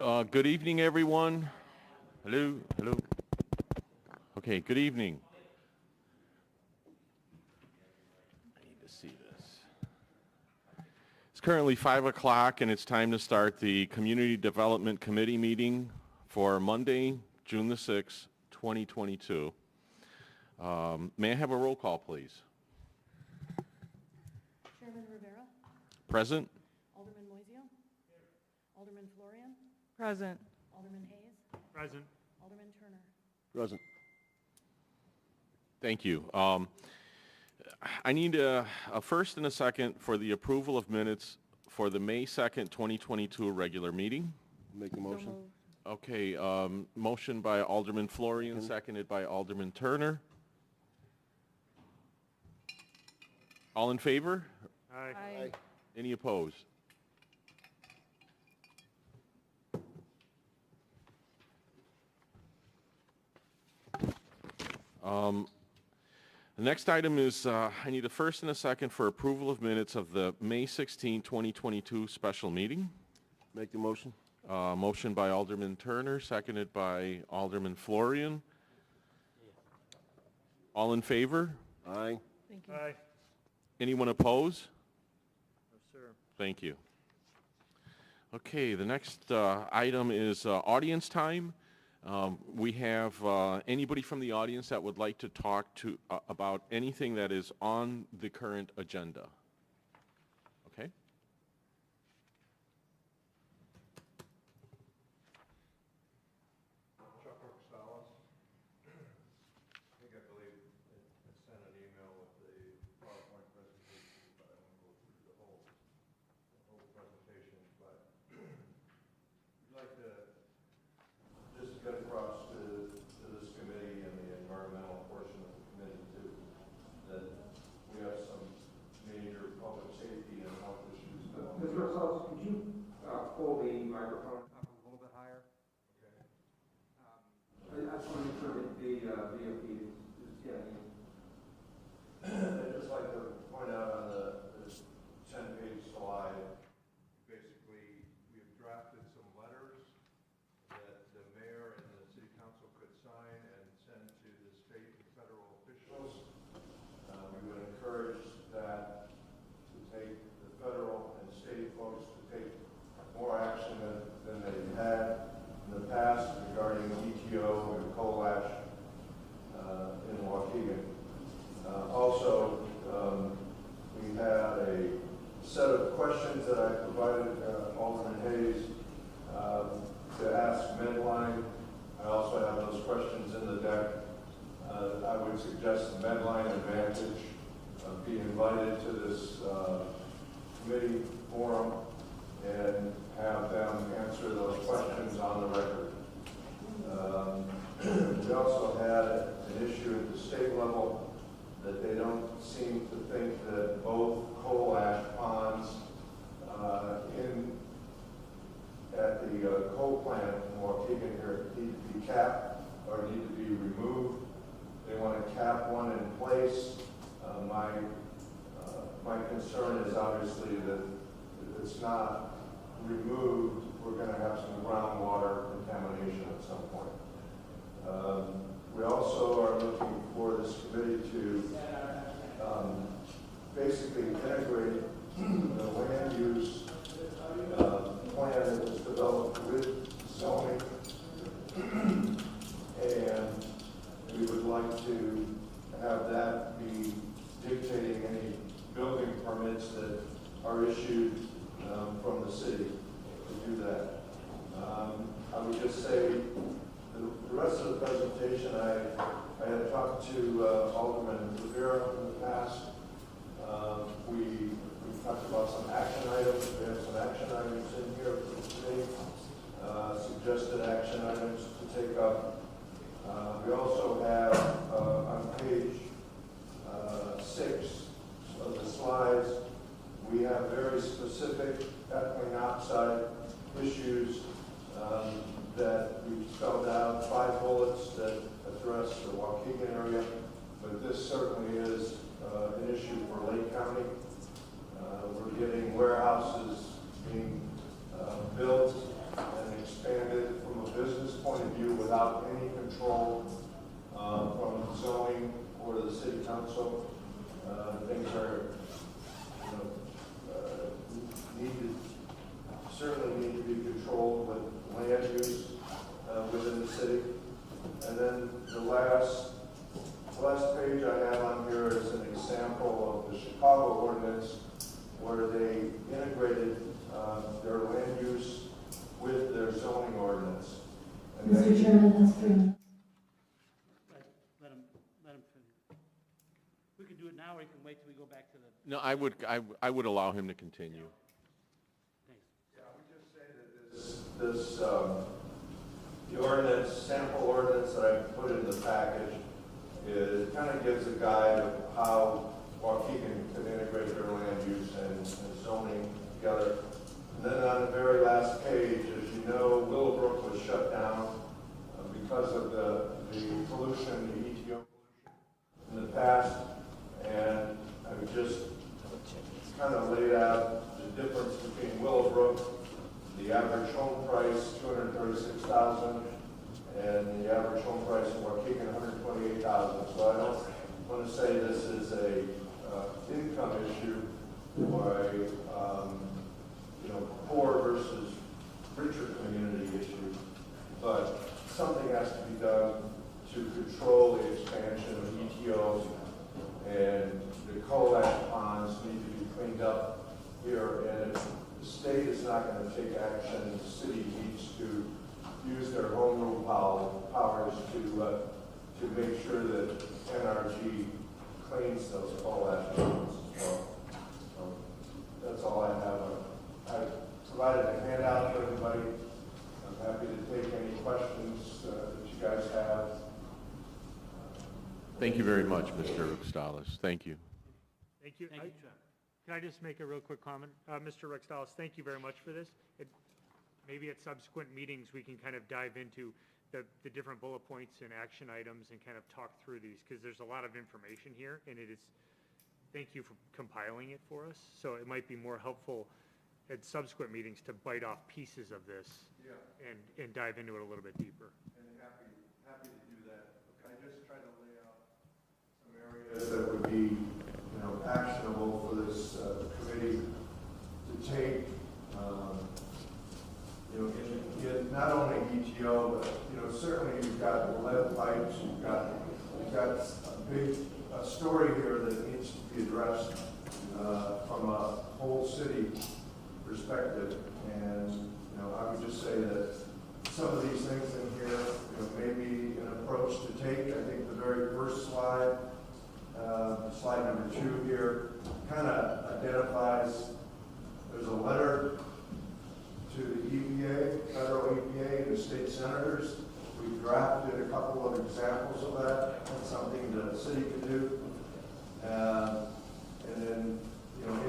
Good evening, everyone. Hello, hello. Okay, good evening. I need to see this. It's currently 5 o'clock, and it's time to start the Community Development Committee meeting for Monday, June the 6th, 2022. May I have a roll call, please? Chairman Rivera, Present? Alderman Moiseo, Alderman Florian, Present. Alderman Hayes, Present. Alderman Turner. Present. Thank you. I need a first and a second for the approval of minutes for the May 2nd, 2022 regular meeting. Make a motion. So moved. Okay, motion by Alderman Florian, seconded by Alderman Turner. All in favor? Aye. Aye. Any opposed? The next item is I need a first and a second for approval of minutes of the May 16, 2022 special meeting. Make the motion. Motion by Alderman Turner, seconded by Alderman Florian. All in favor? Aye. Thank you. Aye. Anyone oppose? No, sir. Thank you. Okay, the next item is audience time. We have anybody from the audience that would like to talk to about anything that is on the current agenda. Okay. I believe I sent an email with the PowerPoint presentation, but I won't go through the whole presentation. But we'd like to just get across to this committee and the environmental portion of the committee too, that we have some major public safety and health issues. Mr. Russell, could you pull the microphone up a little bit higher? Okay. I just want to make sure that the VOP is getting. I'd just like to point out on the 10-page slide, basically, we've drafted some letters that the mayor and the city council could sign and send to the state and federal officials. We would encourage that to take the federal and state folks to take more action than they've had in the past regarding ETO and coal ash in Waukegan. Also, we had a set of questions that I provided Alderman Hayes to ask Medline. I also have those questions in the deck. I would suggest the Medline Advantage be invited to this committee forum and have them answer those questions on the record. We also had an issue at the state level that they don't seem to think that both coal ash ponds at the coal plant in Waukegan here need to be capped or need to be removed. They want to cap one in place. My concern is obviously that if it's not removed, we're going to have some groundwater contamination at some point. We also are looking for this committee to basically integrate the land use plan that was developed with zoning, and we would like to have that be dictating any building permits that are issued from the city to do that. I would just say the rest of the presentation, I had talked to Alderman Rivera in the past. We talked about some action items. We have some action items in here today, suggested action items to take up. We also have on page 6 of the slides, we have very specific ethylene oxide issues that we spelled out, 5 bullets that address the Waukegan area, but this certainly is an issue for Lake County. We're getting warehouses being built and expanded No, I would allow him to continue. Yeah, I would just say that this, the ordinance, sample ordinance that I put in the package, it kind of gives a guide of how Waukegan can integrate their land use and zoning together. And then on the very last page, as you know, Willowbrook was shut down because of the pollution, the ETO pollution in the past. And I would just kind of laid out the difference between Willowbrook, the average home price, $236,000, and the average home price in Waukegan, $128,000. So I don't want to say this is a income issue or a poor versus richer community issue, but something has to be done to control the expansion of ETOs, and the coal ash ponds need to be cleaned up here. And if the state is not going to take action, the city needs to use their home rule powers to make sure that NRG cleans those coal ash ponds as well. So that's all I have. I provided a handout for everybody. I'm happy to take any questions that you guys have. Thank you very much, Mr. Ruxtalis. Thank you. Thank you. Can I just make a real quick comment? Mr. Ruxtalis, thank you very much for this. Maybe at subsequent meetings, we can kind of dive into the different bullet points and action items and kind of talk through these, because there's a lot of information here, and thank you for compiling it for us. So it might be more helpful at subsequent meetings to bite off pieces of this and dive into it a little bit deeper. And happy to do that. I just try to lay out some areas that would be, actionable for this committee to take. In not only ETO, but certainly you've got lead pipes. You've got a big story here that needs to be addressed from a whole city perspective. And I would just say that some of these things in here, may be an approach to take. I think the very first slide, slide number 2 here, kind of identifies. There's a letter to the EPA, federal EPA, and the state senators. We drafted a couple of examples of that. That's something the city can do. And then,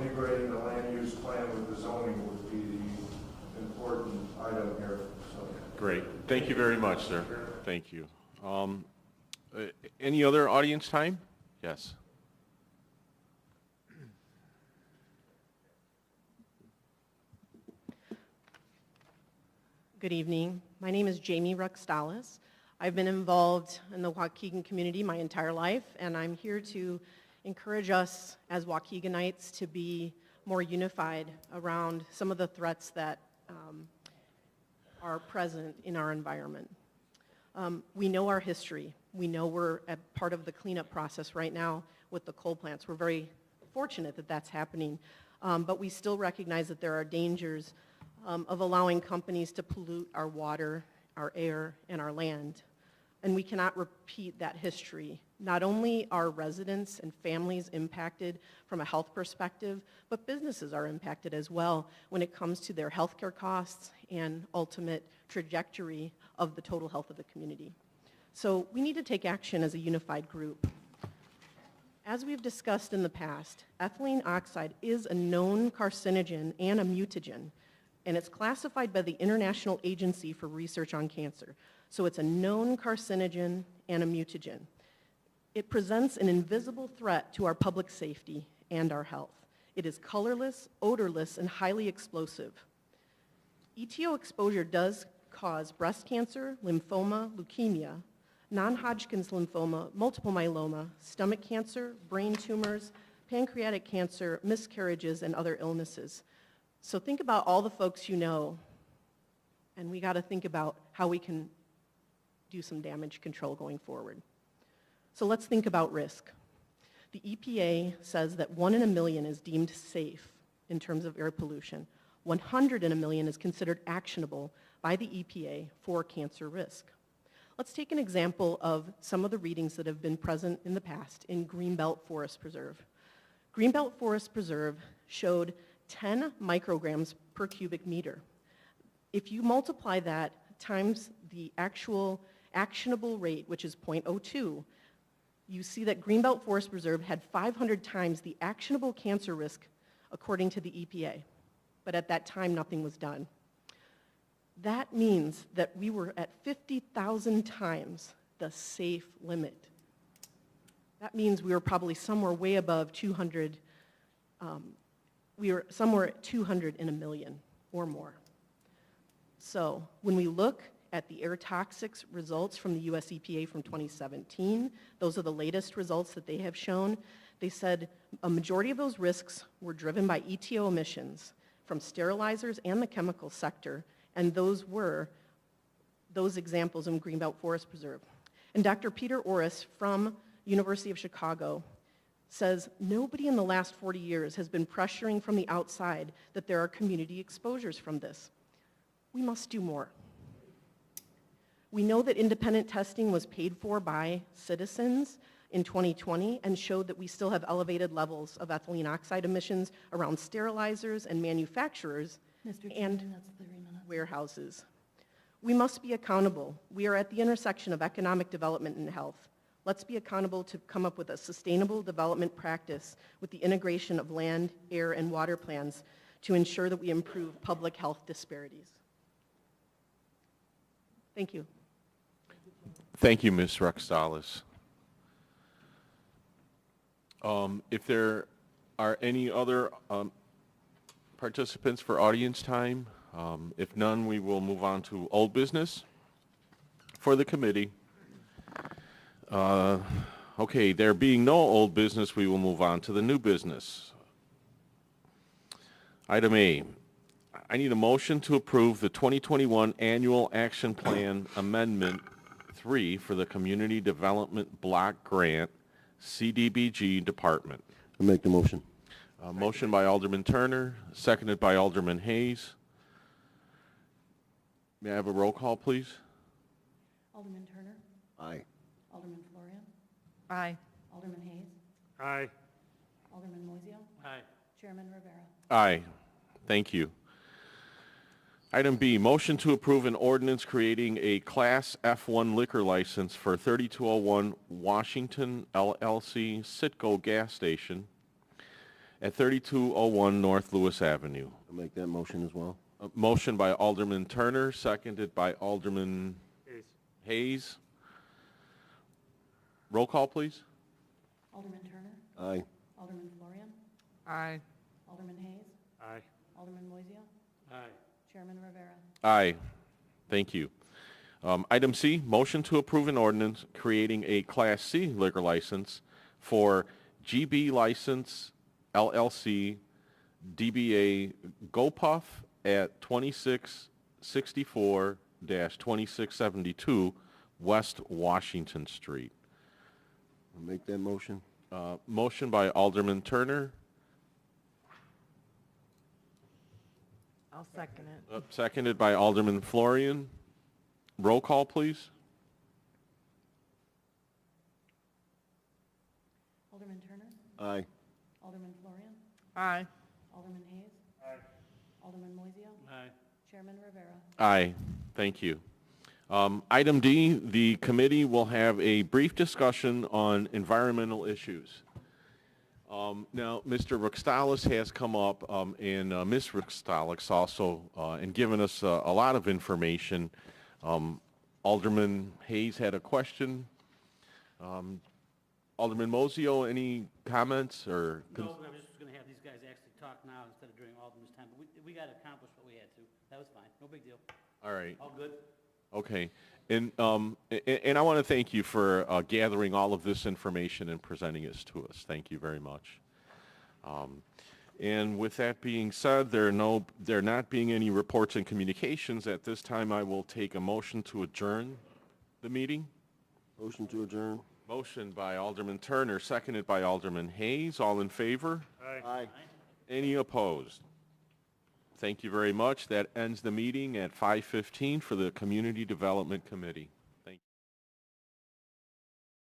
integrating the land use plan with the zoning would be the important item here. So. Great. Thank you very much, sir. Thank you. Any other audience time? Yes. Good evening. My name is Jamie Ruxtalis. I've been involved in the Waukegan community my entire life, and I'm here to encourage us as Waukeganites to be more unified around some of the threats that are present in our environment. We know our history. We know we're at part of the cleanup process right now with the coal plants. We're very fortunate that that's happening, but we still recognize that there are dangers of allowing companies to pollute our water, our air, and our land. And we cannot repeat that history. Not only are residents and families impacted from a health perspective, but businesses are impacted as well when it comes to their healthcare costs and ultimate trajectory of the total health of the community. So we need to take action as a unified group. As we've discussed in the past, ethylene oxide is a known carcinogen and a mutagen, and it's classified by the International Agency for Research on Cancer. So it's a known carcinogen and a mutagen. It presents an invisible threat to our public safety and our health. It is colorless, odorless, and highly explosive. ETO exposure does cause breast cancer, lymphoma, leukemia, non-Hodgkin's lymphoma, multiple myeloma, stomach cancer, brain tumors, pancreatic cancer, miscarriages, and other illnesses. So think about all the folks you know, and we got to think about how we can do some damage control going forward. So let's think about risk. The EPA says that 1 in a million is deemed safe in terms of air pollution. 100 in a million is considered actionable by the EPA for cancer risk. Let's take an example of some of the readings that have been present in the past in Greenbelt Forest Preserve. Greenbelt Forest Preserve showed 10 micrograms per cubic meter. If you multiply that times the actual actionable rate, which is 0.02, you see that Greenbelt Forest Preserve had 500 times the actionable cancer risk according to the EPA. But at that time, nothing was done. That means that we were at 50,000 times the safe limit. That means we were probably somewhere way above 200, we were somewhere at 200 in a million or more. So when we look at the air toxics results from the US EPA from 2017, those are the latest results that they have shown. They said a majority of those risks were driven by ETO emissions from sterilizers and the chemical sector, and those were those examples in Greenbelt Forest Preserve. And Dr. Peter Orris from University of Chicago says nobody in the last 40 years has been pressuring from the outside that there are community exposures from this. We must do more. We know that independent testing was paid for by citizens in 2020 and showed that we still have elevated levels of ethylene oxide emissions around sterilizers and manufacturers Mr. and Chairman, that's 30 minutes. warehouses. We must be accountable. We are at the intersection of economic development and health. Let's be accountable to come up with a sustainable development practice with the integration of land, air, and water plans to ensure that we improve public health disparities. Thank you. Thank you, Ms. Rextalis. If there are any other participants for audience time, if none, we will move on to old business for the committee. Okay, there being no old business, we will move on to the new business. Item A, I need a motion to approve the 2021 Annual Action Plan Amendment 3 for the Community Development Block Grant, CDBG Department. I'll make the motion. Motion by Alderman Turner, seconded by Alderman Hayes. May I have a roll call, please? Alderman Turner, Aye. Alderman Florian, Aye. Alderman Hayes, Aye. Alderman Moiseo, Aye. Chairman Rivera. Aye. Thank you. Item B, motion to approve an ordinance creating a Class F1 liquor license for 3201 Washington LLC Citgo gas station at 3201 North Lewis Avenue. I'll make that motion as well. A motion by Alderman Turner, seconded by Alderman Hayes. Hayes. Roll call, please. Alderman Turner, Aye. Alderman Florian, Aye. Alderman Hayes, Aye. Alderman Moiseo, Aye. Chairman Rivera. Aye. Thank you. Item C, motion to approve an ordinance creating a Class C liquor license for GB License LLC DBA GoPuff at 2664-2672 West Washington Street. I'll make that motion. Motion by Alderman Turner, I'll second it. seconded by Alderman Florian. Roll call, please. Alderman Turner, Aye. Alderman Florian, Aye. Alderman Hayes, Aye. Alderman Moiseo, Aye. Chairman Rivera. Aye. Thank you. Item D, the committee will have a brief discussion on environmental issues. Now, Mr. Rextalis has come up, and Ms. Rextalis also, and given us a lot of information. Alderman Hayes had a question. Alderman Moiseo, any comments or? No, I was just going to have these guys actually talk now instead of during Alderman's time, but we got to accomplish what we had to. That was fine, no big deal. All right. All good? Okay. And I want to thank you for gathering all of this information and presenting it to us. Thank you very much. And with that being said, there not being any reports and communications at this time, I will take a motion to adjourn the meeting. Motion to adjourn. Motion by Alderman Turner, seconded by Alderman Hayes. All in favor? Aye. Aye. Any opposed? Thank you very much. That ends the meeting at 5:15 for the Community Development Committee.